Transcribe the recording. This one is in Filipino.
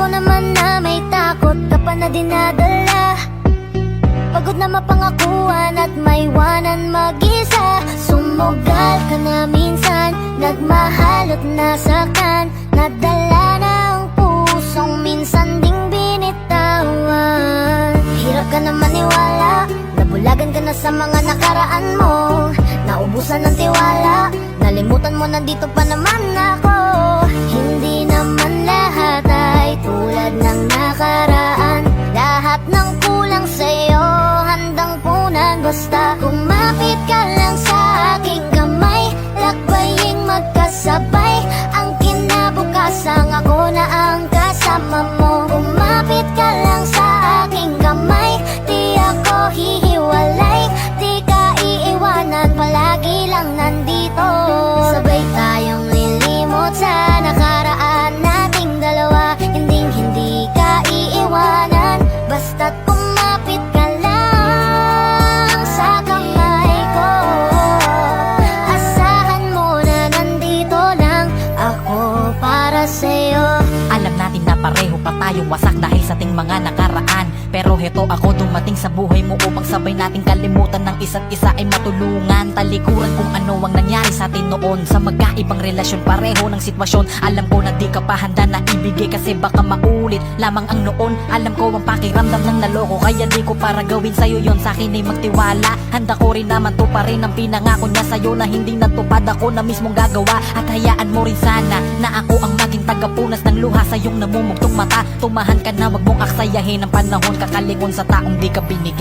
ko naman na may takot ka pa na dinadala. Pagod na mapangakuan at maiwanan mag-isa. Sumugal ka na minsan, nagmahal at nasaktan. Nadala na ang pusong minsan ding binitawan. Hirap ka na maniwala, nabulagan ka na sa mga nakaraan mo. Naubusan ng tiwala, nalimutan mo nandito pa naman ako. Hindi naman lahat ay tulad ng nakaraan. Lahat ng kulang sa'yo, handang punan. Basta kumapit ka lang sa aking kamay, lakbaying magkasabay. Ang kinabukasan ako na ang kasama mo. Kumapit ka lang sa aking kamay, di ako hihiwalay. Di ka iiwanan, palagi lang nandito. Sabay tayong lilimot sa nakaraan nating dalawa. Hindi ka iiwanan, basta't kumapit ka lang sa kamay ko. Asahan mo na nandito lang ako para sa'yo. Alam natin na pareho pa tayong wasak dahil sa ating mga nakaraan. Pero heto ako dumating sa buhay mo upang sabay nating kalimutan ng isa't isa ay matulungan. Talikuran kung ano ang nangyari sa atin noon. Sa magkaibang relasyon, pareho ng sitwasyon. Alam ko na di ka pa handa na ibigay kasi baka maulit lamang ang noon. Alam ko ang pakiramdam ng naloko, kaya di ko para gawin sa'yo yon. Sa akin ay magtiwala, handa ko rin naman to pa rin ang pinangako niya sa'yo na hindi natupad, ako na mismong gagawa. At hayaan mo rin sana na ako ang maging tagapunas ng luha sa iyong namumugtong mata. Tumahan ka na, wag mong aksayahin ang panahon, kakalingon sa taong di ka binigyan.